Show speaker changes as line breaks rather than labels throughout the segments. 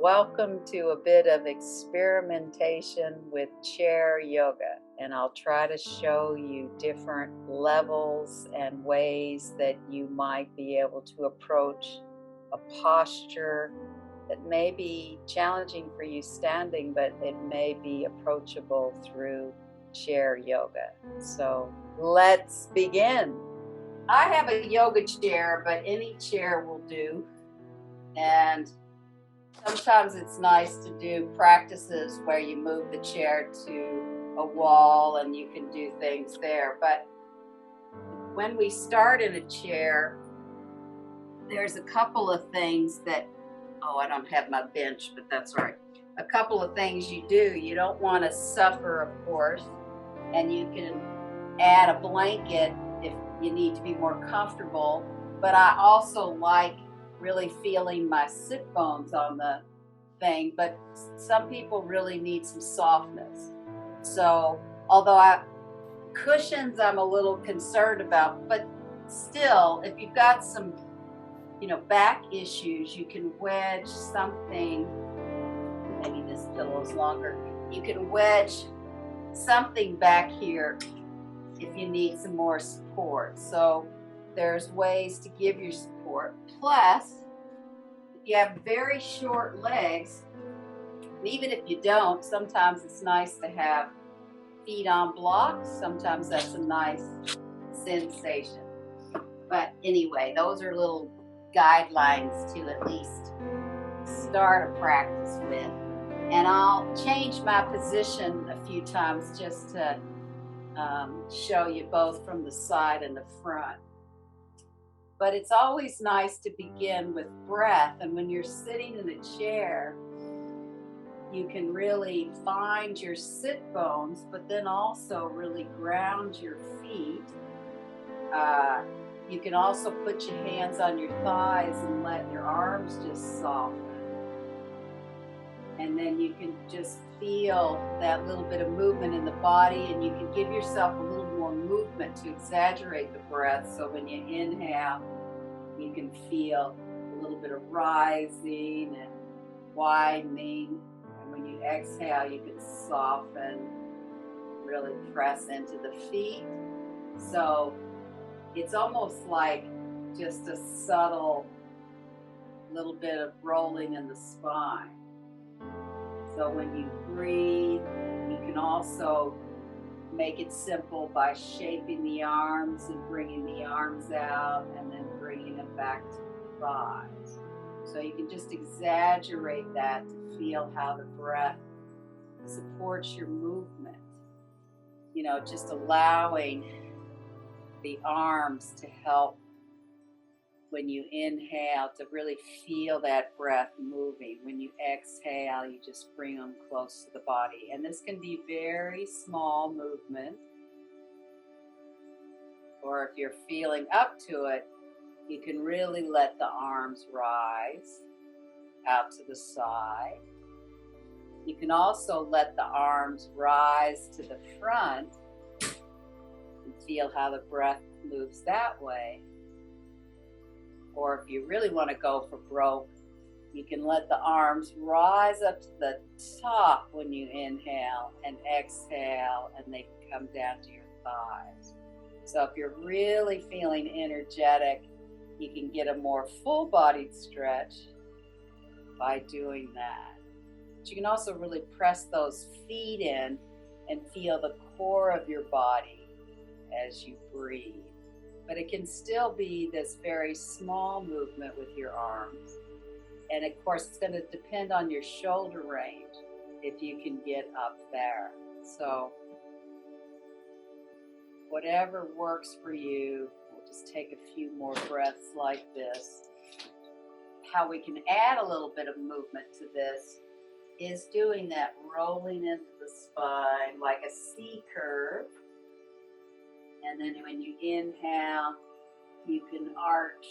Welcome to a bit of experimentation with chair yoga, and I'll try to show you different levels and ways that you might be able to approach a posture that may be challenging for you standing, but it may be approachable through chair yoga. So let's begin. I have a yoga chair, but any chair will do. And sometimes it's nice to do practices where you move the chair to a wall and you can do things there. But when we start in a chair, there's a couple of things that, I don't have my bench, but that's all right. A couple of things you do. You don't want to suffer, of course, and you can add a blanket if you need to be more comfortable. But I also like really feeling my sit bones on the thing, but some people really need some softness. So although cushions I'm a little concerned about, but still, if you've got some back issues, you can wedge something. Maybe this pillow is longer. You can wedge something back here if you need some more support. So there's ways to give your support. Plus, if you have very short legs, and even if you don't, sometimes it's nice to have feet on blocks. Sometimes that's a nice sensation. But anyway, those are little guidelines to at least start a practice with. And I'll change my position a few times just to show you both from the side and the front. But it's always nice to begin with breath. And when you're sitting in a chair, you can really find your sit bones, but then also really ground your feet. You can also put your hands on your thighs and let your arms just soften. And then you can just feel that little bit of movement in the body, and you can give yourself a little more movement to exaggerate the breath. So when you inhale, you can feel a little bit of rising and widening. And when you exhale, you can soften, really press into the feet. So it's almost like just a subtle little bit of rolling in the spine. So when you breathe, you can also make it simple by shaping the arms and bringing the arms out and then bringing them back to the thighs. So you can just exaggerate that to feel how the breath supports your movement. Just allowing the arms to help when you inhale to really feel that breath moving. When you exhale, you just bring them close to the body. And this can be very small movement. Or if you're feeling up to it, you can really let the arms rise out to the side. You can also let the arms rise to the front and feel how the breath moves that way. Or if you really want to go for broke, you can let the arms rise up to the top when you inhale and exhale, and they can come down to your thighs. So if you're really feeling energetic, you can get a more full-bodied stretch by doing that. But you can also really press those feet in and feel the core of your body as you breathe. But it can still be this very small movement with your arms. And of course, it's going to depend on your shoulder range if you can get up there. So whatever works for you, we'll just take a few more breaths like this. How we can add a little bit of movement to this is doing that rolling into the spine like a C curve. And then when you inhale, you can arch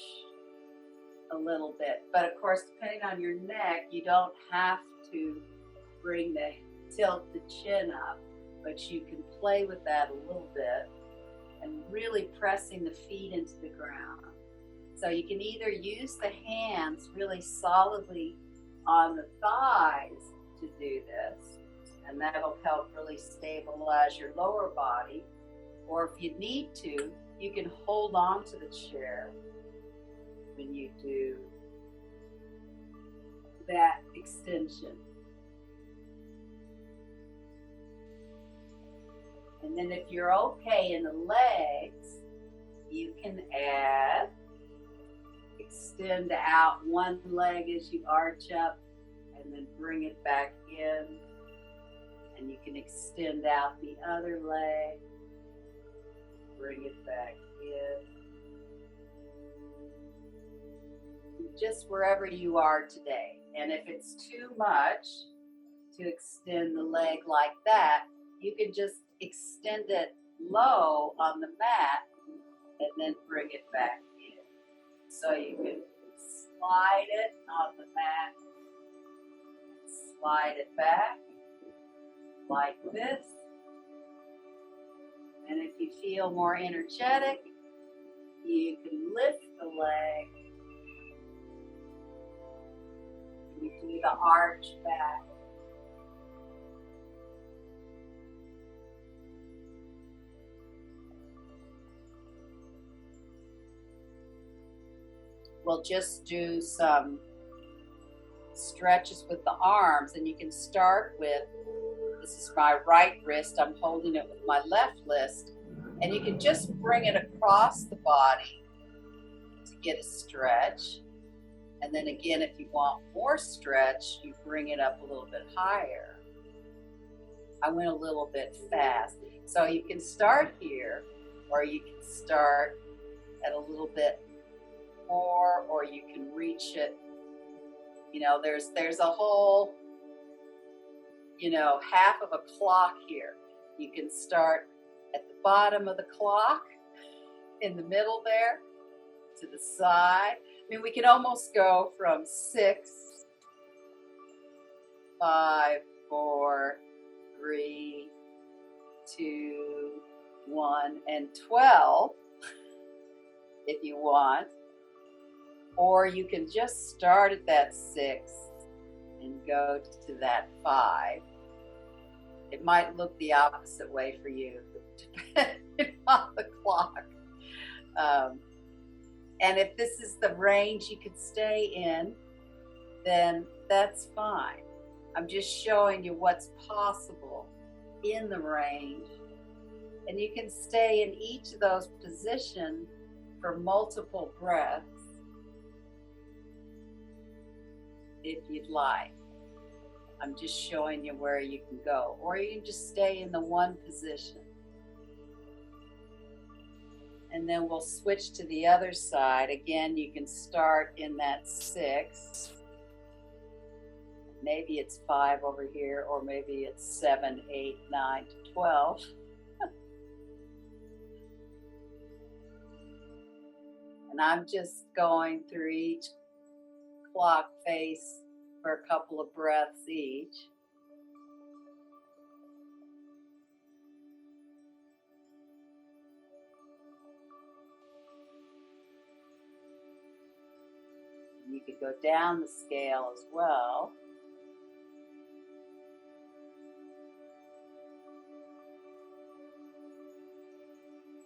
a little bit. But of course, depending on your neck, you don't have to tilt the chin up, but you can play with that a little bit and really pressing the feet into the ground. So you can either use the hands really solidly on the thighs to do this, and that'll help really stabilize your lower body. Or if you need to, you can hold on to the chair when you do that extension. And then if you're okay in the legs, you can extend out one leg as you arch up and then bring it back in. And you can extend out the other leg, bring it back in. Just wherever you are today. And if it's too much to extend the leg like that, you can just extend it low on the mat and then bring it back in. So you can slide it on the mat, slide it back like this. And if you feel more energetic, you can lift the leg. You do the arch back. We'll just do some stretches with the arms, and you can start with, this is my right wrist, I'm holding it with my left wrist, and you can just bring it across the body to get a stretch. And then again, if you want more stretch, you bring it up a little bit higher. I went a little bit fast. So you can start here, or you can start at a little bit more, or you can reach it. You know, there's a whole, half of a clock here. You can start at the bottom of the clock, in the middle there, to the side. I mean, we can almost go from 6, 5, 4, 3, 2, 1, and 12 if you want. Or you can just start at that 6 and go to that 5. It might look the opposite way for you, depending on the clock. And if this is the range you could stay in, then that's fine. I'm just showing you what's possible in the range. And you can stay in each of those positions for multiple breaths if you'd like. I'm just showing you where you can go. Or you can just stay in the one position. And then we'll switch to the other side. Again, you can start in that 6. Maybe it's 5 over here, or maybe it's 7, 8, 9 to 12. And I'm just going through each clock face for a couple of breaths each. You could go down the scale as well.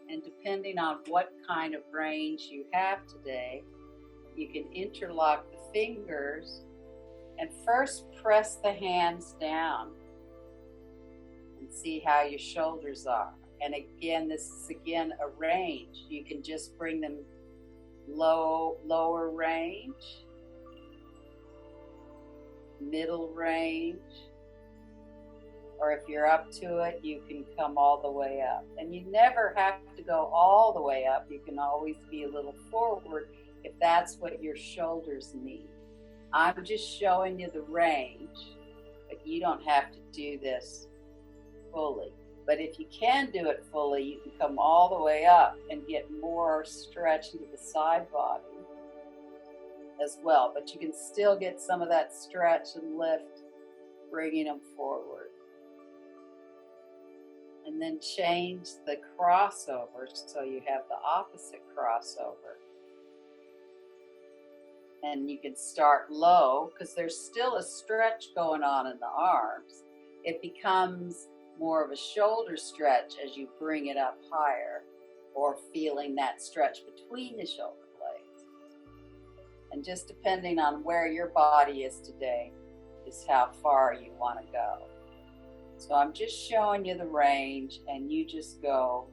And depending on what kind of range you have today, you can interlock the fingers and first press the hands down and see how your shoulders are. And again, this is a range. You can just bring them lower range, middle range, or if you're up to it, you can come all the way up. And you never have to go all the way up. You can always be a little forward if that's what your shoulders need. I'm just showing you the range, but you don't have to do this fully. But if you can do it fully, you can come all the way up and get more stretch into the side body as well. But you can still get some of that stretch and lift, bringing them forward. And then change the crossover so you have the opposite crossover. And you can start low because there's still a stretch going on in the arms. It becomes more of a shoulder stretch as you bring it up higher, or feeling that stretch between the shoulder blades. And just depending on where your body is today is how far you want to go. So I'm just showing you the range, and you just go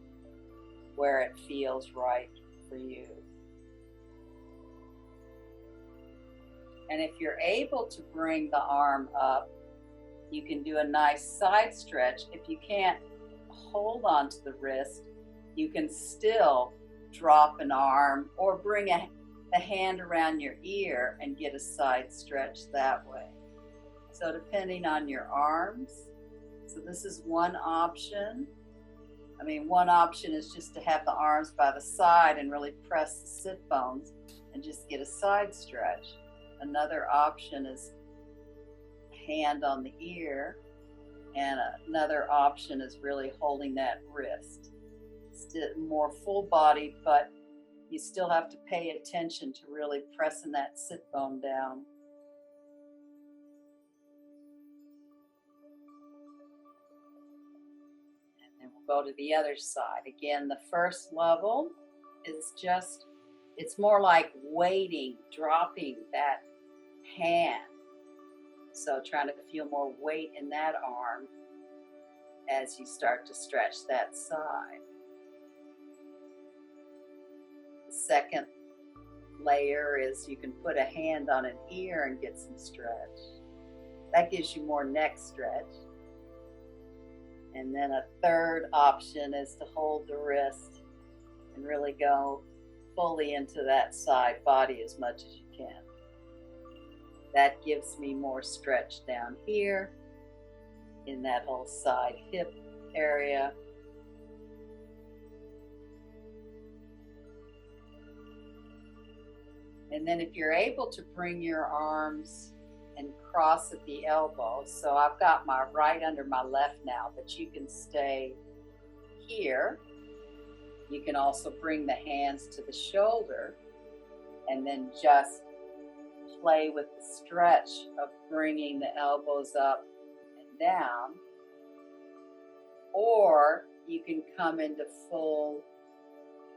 where it feels right for you. And if you're able to bring the arm up, you can do a nice side stretch. If you can't hold on to the wrist, you can still drop an arm or bring a hand around your ear and get a side stretch that way. So depending on your arms, so this is one option. One option is just to have the arms by the side and really press the sit bones and just get a side stretch. Another option is hand on the ear, and another option is really holding that wrist. Still more full body, but you still have to pay attention to really pressing that sit bone down. And then we'll go to the other side. Again, the first level is just, it's more like weighting, dropping that hand. So trying to feel more weight in that arm as you start to stretch that side. The second layer is you can put a hand on an ear and get some stretch. That gives you more neck stretch. And then a third option is to hold the wrist and really go fully into that side body as much as you can. That gives me more stretch down here in that whole side hip area. And then if you're able to bring your arms and cross at the elbow, so I've got my right under my left now, but you can stay here. You can also bring the hands to the shoulder and then just play with the stretch of bringing the elbows up and down. Or you can come into full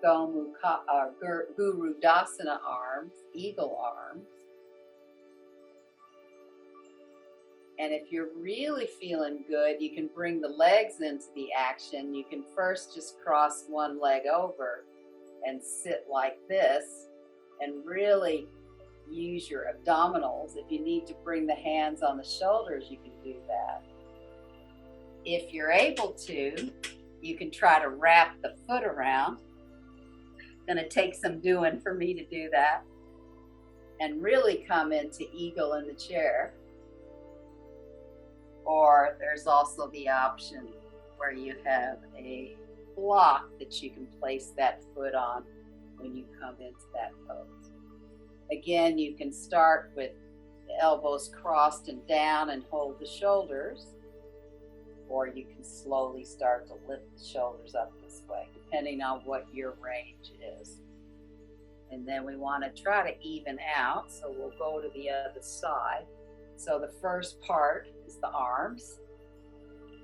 Guru Dasana arms, eagle arms. And if you're really feeling good, you can bring the legs into the action. You can first just cross one leg over and sit like this and really use your abdominals. If you need to bring the hands on the shoulders, you can do that. If you're able to, you can try to wrap the foot around. It's going to take some doing for me to do that. And really come into eagle in the chair. Or there's also the option where you have a block that you can place that foot on when you come into that pose. Again, you can start with the elbows crossed and down and hold the shoulders, or you can slowly start to lift the shoulders up this way, depending on what your range is. And then we want to try to even out, so we'll go to the other side. So the first part is the arms,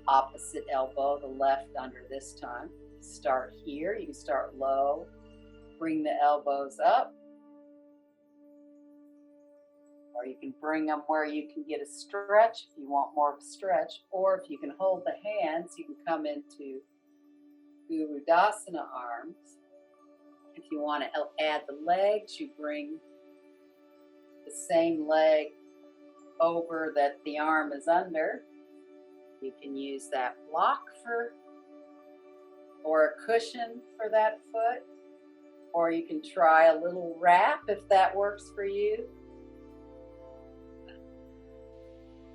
opposite elbow, the left under this time. Start here, you can start low, bring the elbows up, or you can bring them where you can get a stretch if you want more of a stretch, or if you can hold the hands, you can come into Guru Dasana arms. If you want to add the legs, you bring the same leg over that the arm is under. You can use that block or a cushion for that foot, or you can try a little wrap if that works for you.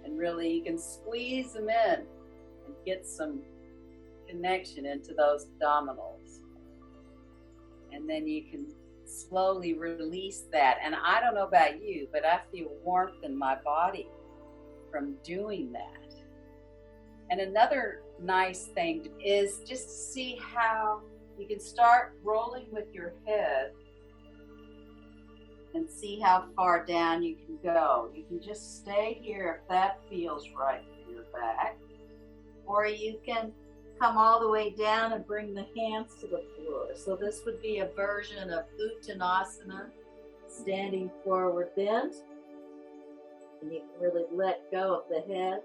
And really you can squeeze them in and get some connection into those abdominals. And then you can slowly release that. And I don't know about you, but I feel warmth in my body from doing that. And another nice thing is just to see how you can start rolling with your head and see how far down you can go. You can just stay here if that feels right for your back. Or you can come all the way down and bring the hands to the floor. So this would be a version of Uttanasana, standing forward bent. And you can really let go of the head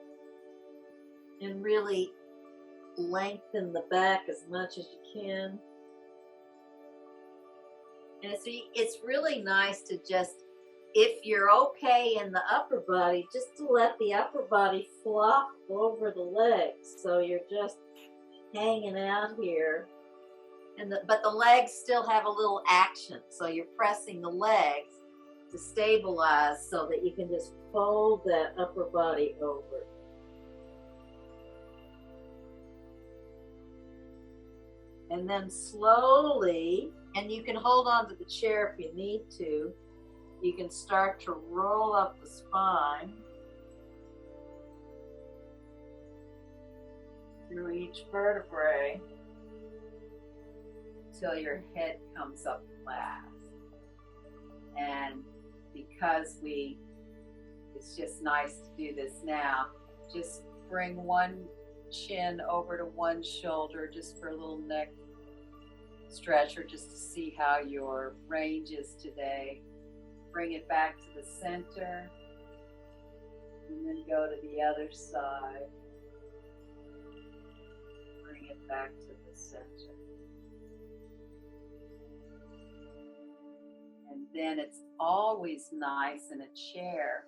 and really lengthen the back as much as you can. And it's really nice to just, if you're okay in the upper body, just to let the upper body flop over the legs. So you're just hanging out here. But the legs still have a little action. So you're pressing the legs to stabilize so that you can just fold that upper body over. And then slowly, and you can hold on to the chair if you need to, you can start to roll up the spine through each vertebrae until your head comes up last. And because it's just nice to do this now, just bring one chin over to one shoulder just for a little neck stretch, or just to see how your range is today. Bring it back to the center and then go to the other side. Bring it back to the center. And then it's always nice in a chair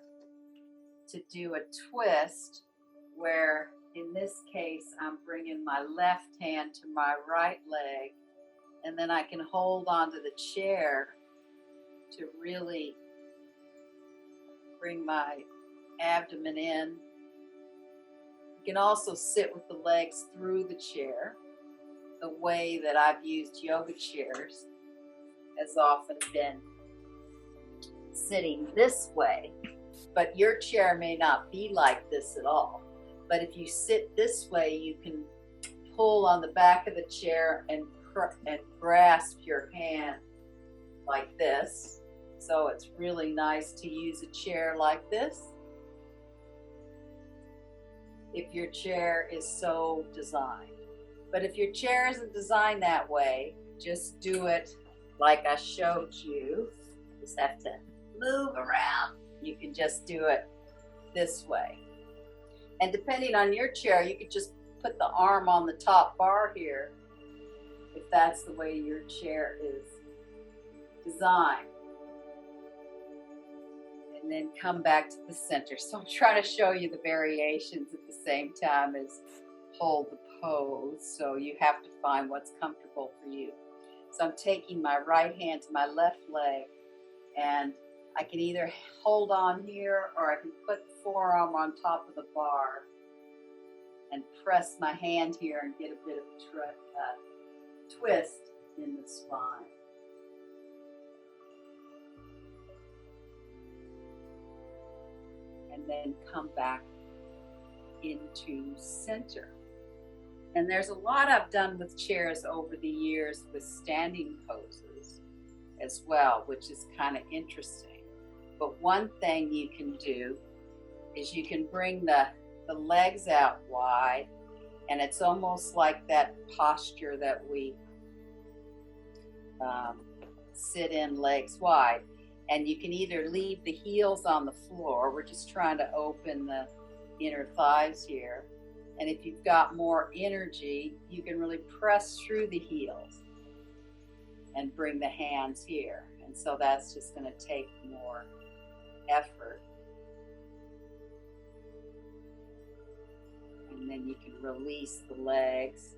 to do a twist where, in this case, I'm bringing my left hand to my right leg, and then I can hold onto the chair to really bring my abdomen in. You can also sit with the legs through the chair. The way that I've used yoga chairs has often been sitting this way, but your chair may not be like this at all. But if you sit this way, you can pull on the back of the chair and grasp your hand like this. So it's really nice to use a chair like this if your chair is so designed. But if your chair isn't designed that way, just do it like I showed you. Just have to move around. You can just do it this way. And depending on your chair, you could just put the arm on the top bar here, if that's the way your chair is designed. And then come back to the center. So I'm trying to show you the variations at the same time as hold the pose. So you have to find what's comfortable for you. So I'm taking my right hand to my left leg, and I can either hold on here, or I can put the forearm on top of the bar and press my hand here and get a bit of a twist in the spine. And then come back into center. And there's a lot I've done with chairs over the years with standing poses as well, which is kind of interesting. But one thing you can do is you can bring the legs out wide, and it's almost like that posture that we sit in, legs wide. And you can either leave the heels on the floor. We're just trying to open the inner thighs here. And if you've got more energy, you can really press through the heels and bring the hands here. And so that's just going to take more effort. And then you can release the legs.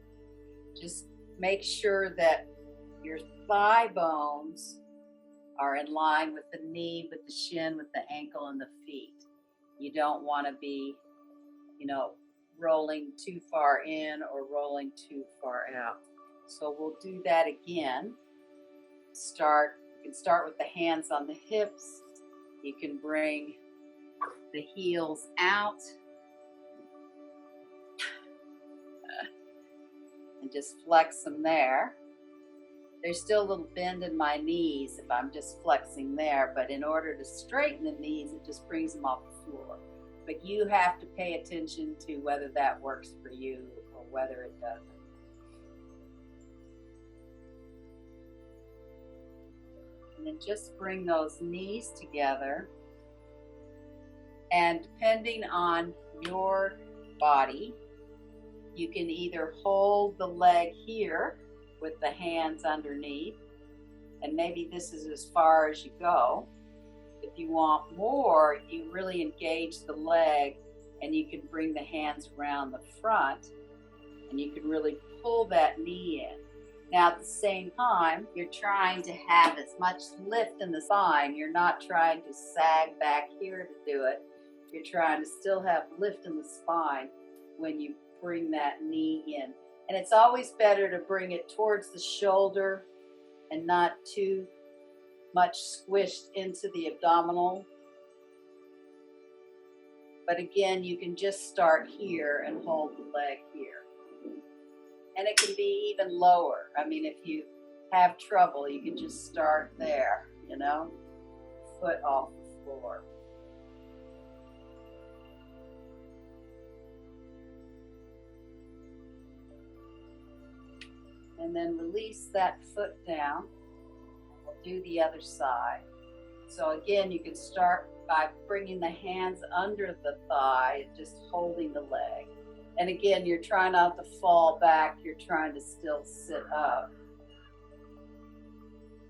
Just make sure that your thigh bones are in line with the knee, with the shin, with the ankle, and the feet. You don't want to be, rolling too far in or rolling too far out. So we'll do that again. You can start with the hands on the hips. You can bring the heels out and just flex them there. There's still a little bend in my knees if I'm just flexing there, but in order to straighten the knees, it just brings them off the floor. But you have to pay attention to whether that works for you or whether it doesn't. And then just bring those knees together. And depending on your body, you can either hold the leg here with the hands underneath, and maybe this is as far as you go. If you want more, you really engage the leg, and you can bring the hands around the front, and you can really pull that knee in. Now at the same time, you're trying to have as much lift in the spine. You're not trying to sag back here to do it. You're trying to still have lift in the spine when you bring that knee in. And it's always better to bring it towards the shoulder and not too much squished into the abdominal. But again, you can just start here and hold the leg here. And it can be even lower. I mean, if you have trouble, you can just start there, foot off the floor. And then release that foot down. We'll do the other side. So again, you can start by bringing the hands under the thigh, just holding the leg. And again, you're trying not to fall back. You're trying to still sit up.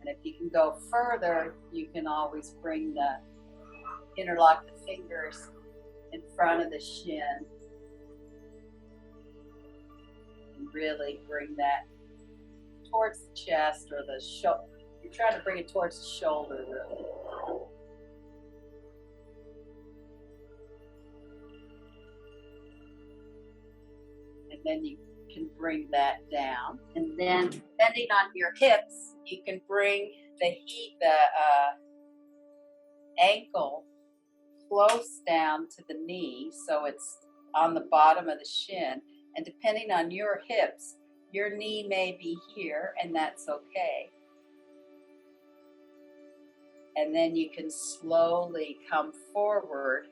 And if you can go further, you can always interlock the fingers in front of the shin. And really bring that towards the chest or the shoulder. You're trying to bring it towards the shoulder, really. And then you can bring that down. And then, depending on your hips, you can bring the ankle close down to the knee, so it's on the bottom of the shin. And depending on your hips, your knee may be here, and that's okay. And then you can slowly come forward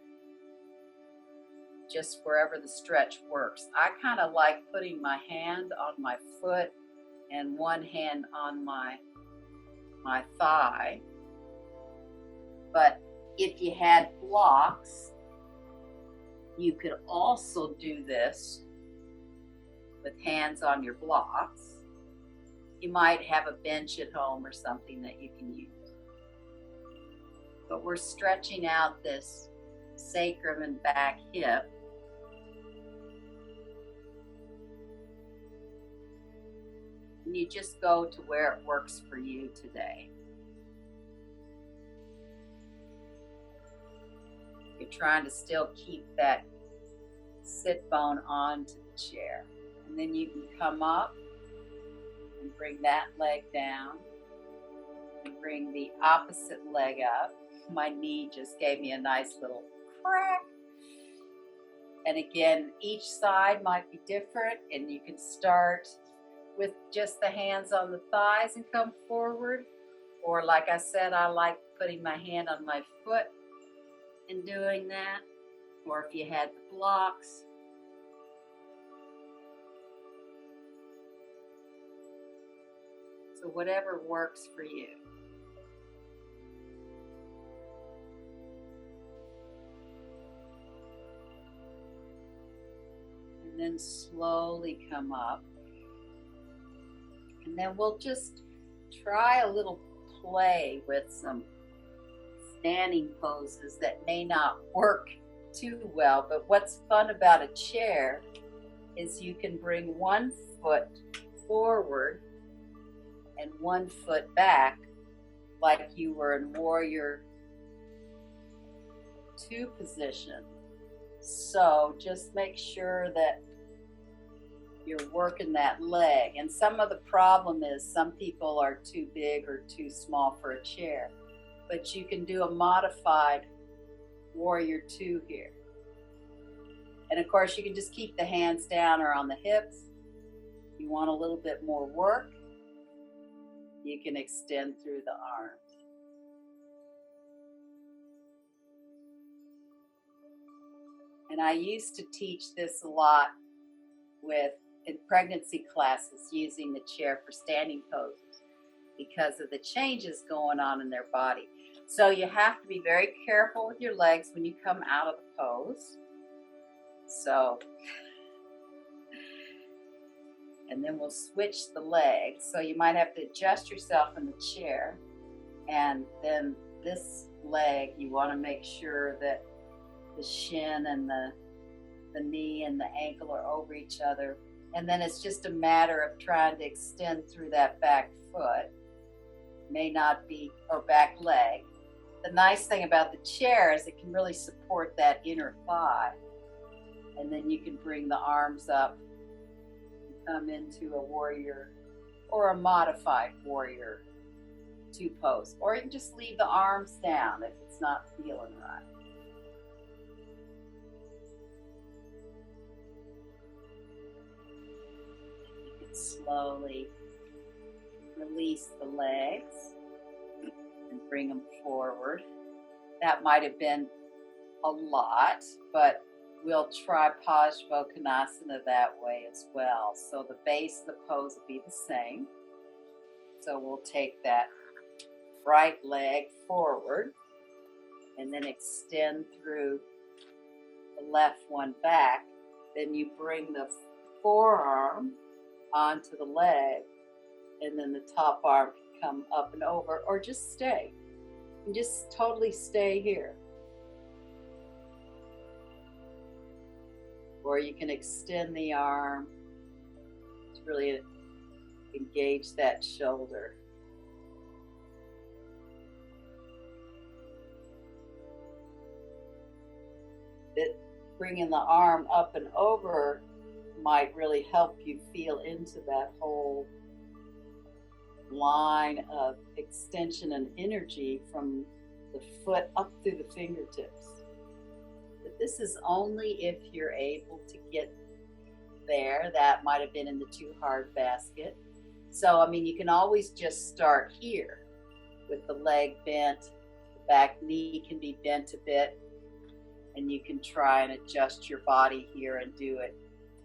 just wherever the stretch works. I kind of like putting my hand on my foot and one hand on my thigh. But if you had blocks, you could also do this with hands on your blocks. You might have a bench at home or something that you can use. But we're stretching out this sacrum and back hip. And you just go to where it works for you today. You're trying to still keep that sit bone onto the chair. And then you can come up and bring that leg down and bring the opposite leg up. My knee just gave me a nice little crack. And again, each side might be different, and you can start with just the hands on the thighs and come forward. Or like I said, I like putting my hand on my foot and doing that. Or if you had the blocks. So whatever works for you. And then slowly come up. And then we'll just try a little play with some standing poses that may not work too well. But what's fun about a chair is you can bring one foot forward and one foot back like you were in Warrior II position. So just make sure that you're working that leg. And some of the problem is some people are too big or too small for a chair. But you can do a modified Warrior II here. And of course you can just keep the hands down or on the hips. If you want a little bit more work, You can extend through the arms. And I used to teach this a lot in pregnancy classes, using the chair for standing poses because of the changes going on in their body. So you have to be very careful with your legs when you come out of the pose. So, and then we'll switch the legs. So you might have to adjust yourself in the chair. And then this leg, you want to make sure that the shin and the knee and the ankle are over each other. And then it's just a matter of trying to extend through that back foot. May not be, or back leg. The nice thing about the chair is it can really support that inner thigh. And then you can bring the arms up and come into a warrior or a modified warrior 2 pose. Or you can just leave the arms down if it's not feeling right. You can slowly release the legs and bring them forward. That might have been a lot, but we'll try Parsvakonasana that way as well. So the base of the pose will be the same. So we'll take that right leg forward and then extend through the left one back. Then you bring the forearm onto the leg, and then the top arm can come up and over, or just stay. And just totally stay here. Or you can extend the arm to really engage that shoulder. Bringing the arm up and over might really help you feel into that whole line of extension and energy from the foot up through the fingertips. But this is only if you're able to get there. That might have been in the too hard basket. So, I mean, you can always just start here with the leg bent, the back knee can be bent a bit, and you can try and adjust your body here and do it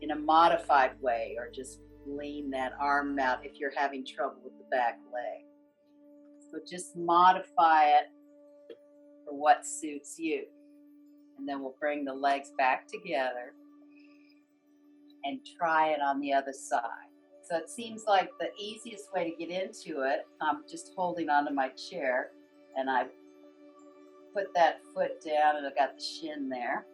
in a modified way, or just lean that arm out if you're having trouble with the back leg. So just modify it for what suits you. And then we'll bring the legs back together and try it on the other side. So it seems like the easiest way to get into it, I'm just holding onto my chair, and I put that foot down and I've got the shin there.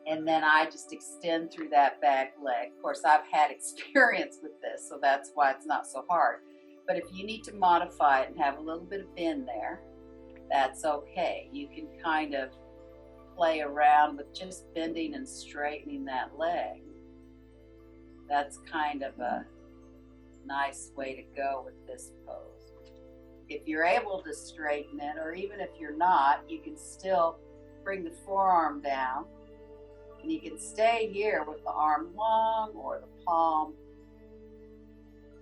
And then I just extend through that back leg. Of course, I've had experience with this, so that's why it's not so hard. But if you need to modify it and have a little bit of bend there, that's okay. You can kind of play around with just bending and straightening that leg. That's kind of a nice way to go with this pose. If you're able to straighten it, or even if you're not, you can still bring the forearm down, and you can stay here with the arm long or the palm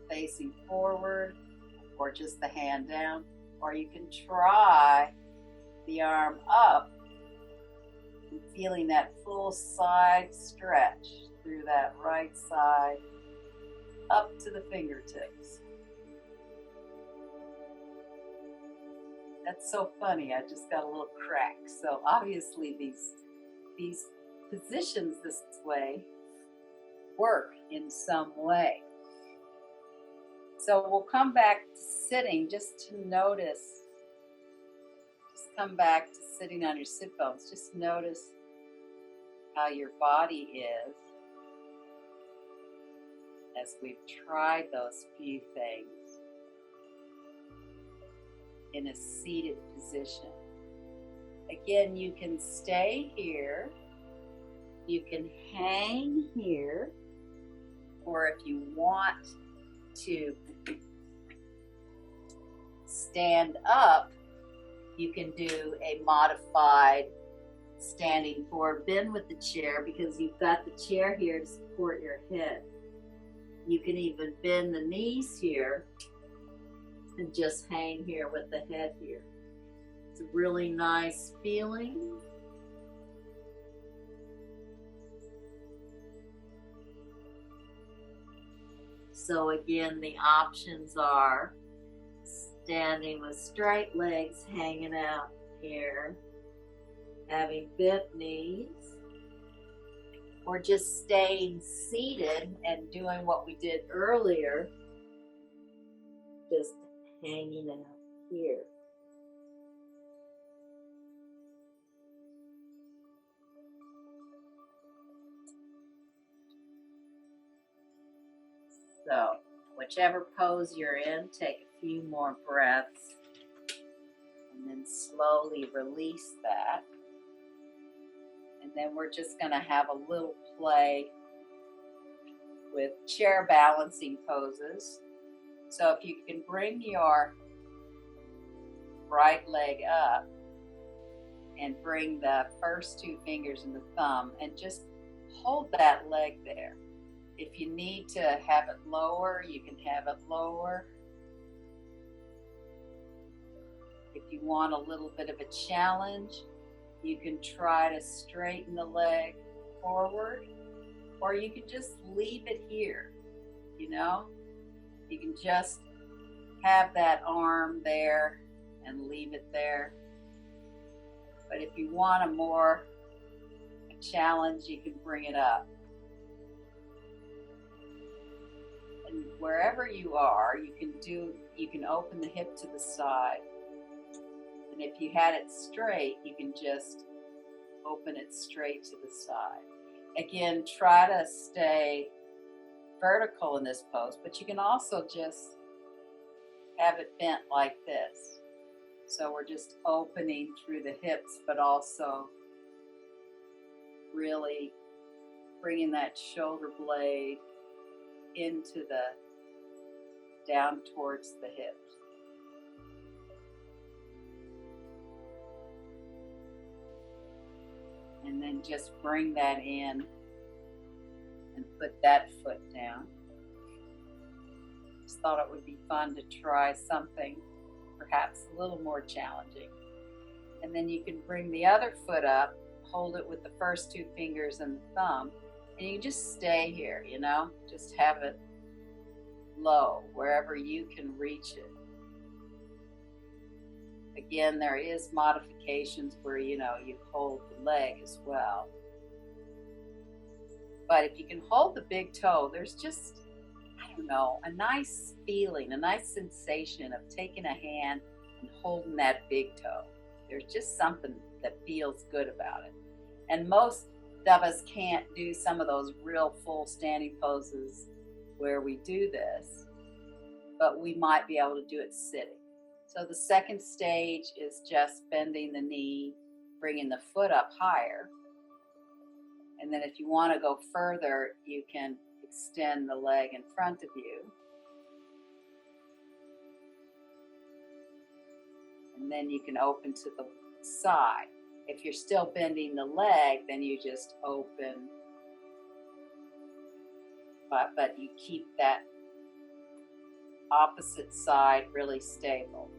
facing forward, or just the hand down, or you can try the arm up and feeling that full side stretch through that right side up to the fingertips. That's so funny, I just got a little crack. So obviously these positions this way work in some way. So we'll come back to sitting just to notice. Just come back to sitting on your sit bones. Just notice how your body is as we've tried those few things in a seated position. Again, you can stay here, you can hang here, or if you want to stand up, you can do a modified standing forward bend with the chair, because you've got the chair here to support your head. You can even bend the knees here and just hang here with the head here. It's a really nice feeling. So again, the options are standing with straight legs hanging out here, having bent knees, or just staying seated and doing what we did earlier, just hanging out here. So, whichever pose you're in, take a few more breaths and then slowly release that. And then we're just going to have a little play with chair balancing poses. So if you can bring your right leg up and bring the first two fingers and the thumb and just hold that leg there. If you need to have it lower, you can have it lower. If you want a little bit of a challenge, you can try to straighten the leg forward, or you can just leave it here, you know? You can just have that arm there and leave it there. But if you want a challenge, you can bring it up. And wherever you are, you can open the hip to the side. And if you had it straight, you can just open it straight to the side. Again, try to stay vertical in this pose, but you can also just have it bent like this. So we're just opening through the hips, but also really bringing that shoulder blade into down towards the hips. And then just bring that in and put that foot down. Just thought it would be fun to try something perhaps a little more challenging. And then you can bring the other foot up, hold it with the first two fingers and the thumb, and you can just stay here, you know, just have it low wherever you can reach it. Again, there is modifications where, you know, you hold the leg as well. But if you can hold the big toe, there's just, I don't know, a nice feeling, a nice sensation of taking a hand and holding that big toe. There's just something that feels good about it. And most of us can't do some of those real full standing poses where we do this, but we might be able to do it sitting. So the second stage is just bending the knee, bringing the foot up higher. And then if you want to go further, you can extend the leg in front of you. And then you can open to the side. If you're still bending the leg, then you just open, but you keep that opposite side really stable.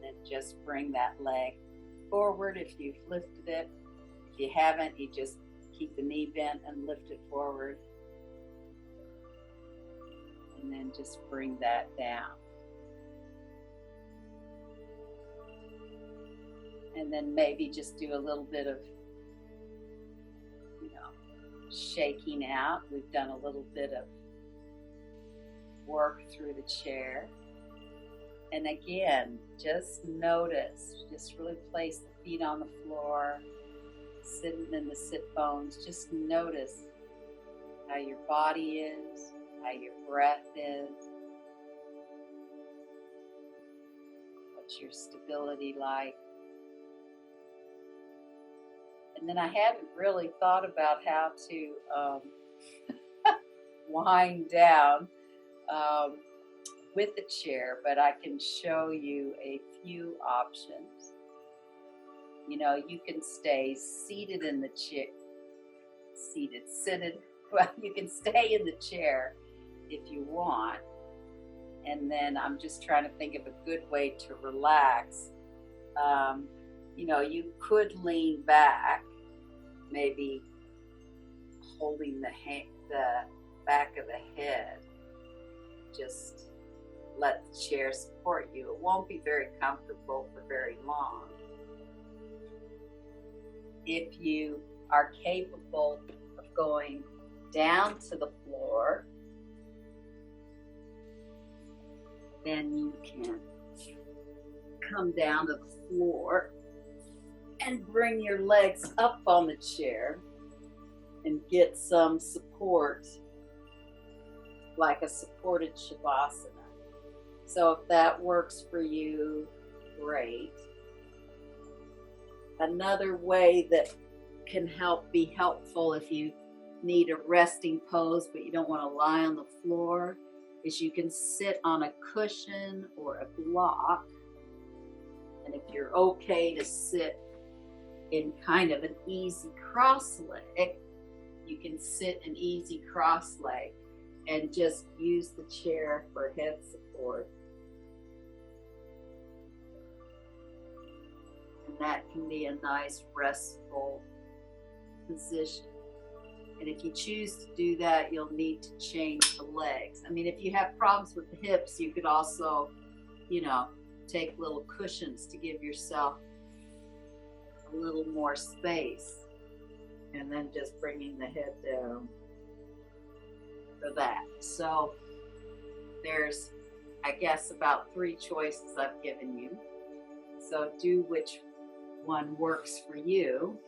Then just bring that leg forward if you've lifted it. If you haven't, you just keep the knee bent and lift it forward. And then just bring that down. And then maybe just do a little bit of, you know, shaking out. We've done a little bit of work through the chair. And again, just notice, just really place the feet on the floor, sitting in the sit bones. Just notice how your body is, how your breath is, what's your stability like. And then I hadn't really thought about how to wind down with the chair, but I can show you a few options. You know, you can stay seated in the chair, seated, Well, you can stay in the chair if you want. And then I'm just trying to think of a good way to relax. You could lean back, maybe holding the back of the head. Just let the chair support you. It won't be very comfortable for very long. If you are capable of going down to the floor, then you can come down to the floor and bring your legs up on the chair and get some support, like a supported Shavasana. So if that works for you, great. Another way that can be helpful if you need a resting pose but you don't want to lie on the floor is you can sit on a cushion or a block. And if you're okay to sit in kind of an easy cross leg, you can sit an easy cross leg and just use the chair for head support. And that can be a nice restful position. And if you choose to do that, you'll need to change the legs. I mean, if you have problems with the hips, you could also, take little cushions to give yourself a little more space. And then just bringing the head down for that. So there's, I guess, about 3 choices I've given you. So do which one works for you,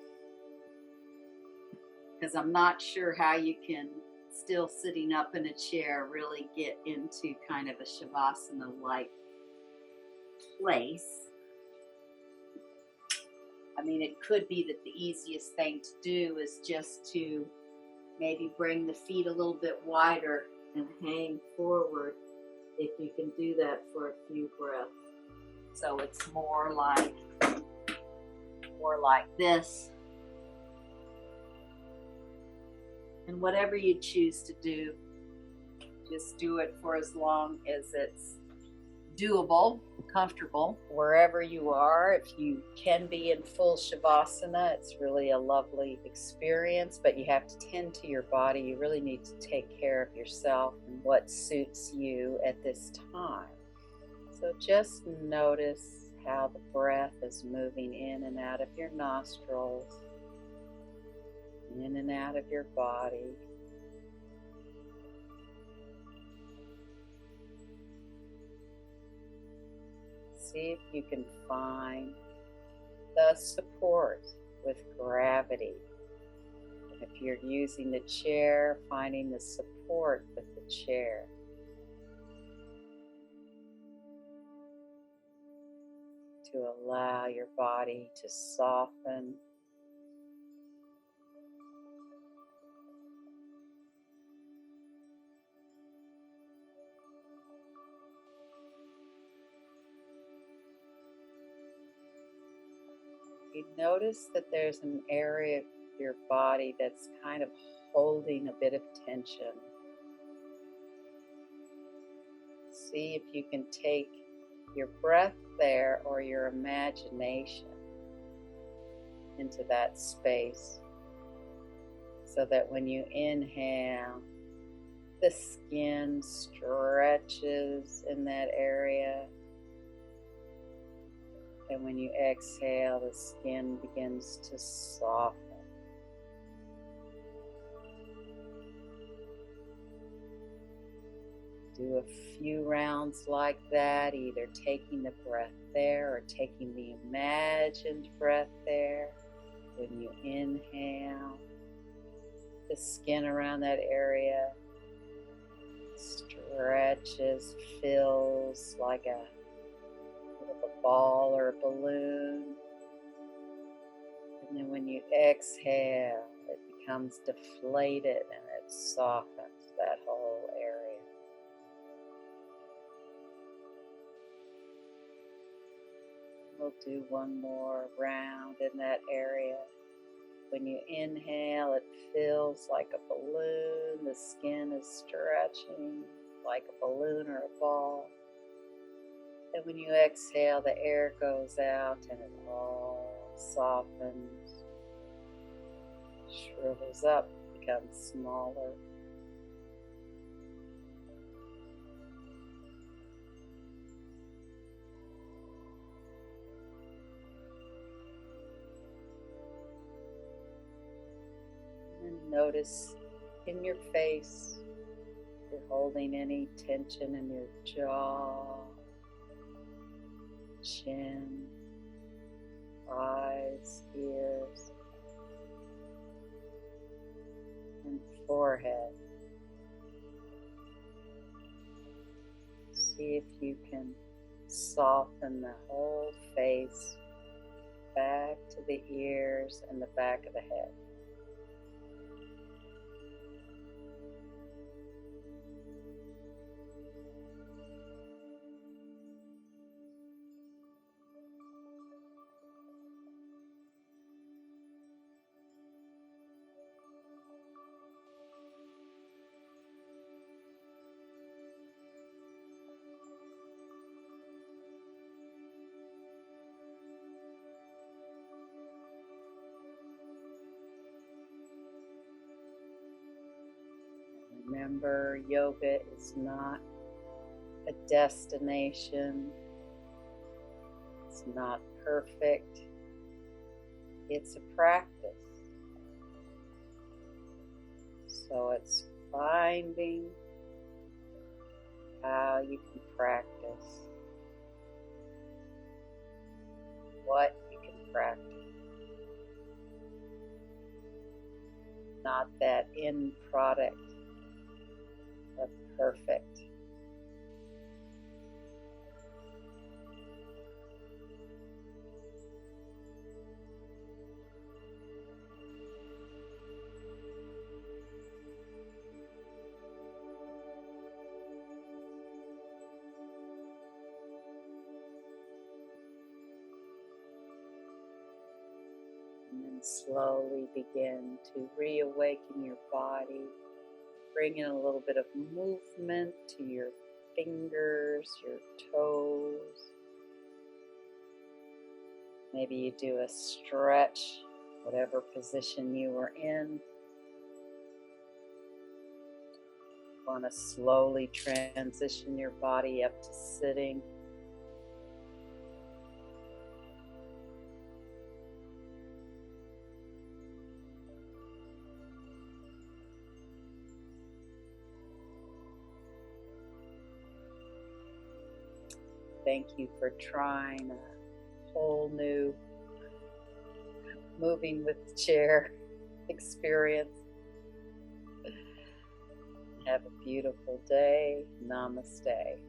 because I'm not sure how you can, still sitting up in a chair, really get into kind of a Shavasana-like place. I mean, it could be that the easiest thing to do is just to maybe bring the feet a little bit wider and hang forward, if you can do that for a few breaths. So it's more like this. And whatever you choose to do, just do it for as long as it's doable, comfortable, wherever you are. If you can be in full Shavasana, it's really a lovely experience, but you have to tend to your body. You really need to take care of yourself and what suits you at this time. So just notice how the breath is moving in and out of your nostrils, in and out of your body. See if you can find the support with gravity. If you're using the chair, finding the support with the chair. To allow your body to soften. You notice that there's an area of your body that's kind of holding a bit of tension. See if you can take your breath there or your imagination into that space, so that when you inhale, the skin stretches in that area. And when you exhale, the skin begins to soften. Do a few rounds like that, either taking the breath there or taking the imagined breath there. When you inhale, the skin around that area stretches, fills like a ball or a balloon. And then when you exhale, it becomes deflated and it softens that whole area. We'll do one more round in that area. When you inhale, it feels like a balloon. The skin is stretching like a balloon or a ball. And when you exhale, the air goes out and it all softens, shrivels up, becomes smaller. And notice in your face, if you're holding any tension in your jaw, chin, eyes, ears, and forehead. See if you can soften the whole face back to the ears and the back of the head. Remember, yoga is not a destination. It's not perfect. It's a practice. So it's finding how you can practice, what you can practice. Not that end product of perfect. And then slowly begin to reawaken your body. Bring in a little bit of movement to your fingers, your toes. Maybe you do a stretch, whatever position you were in. Want to slowly transition your body up to sitting. Thank you for trying a whole new moving with the chair experience. Have a beautiful day. Namaste.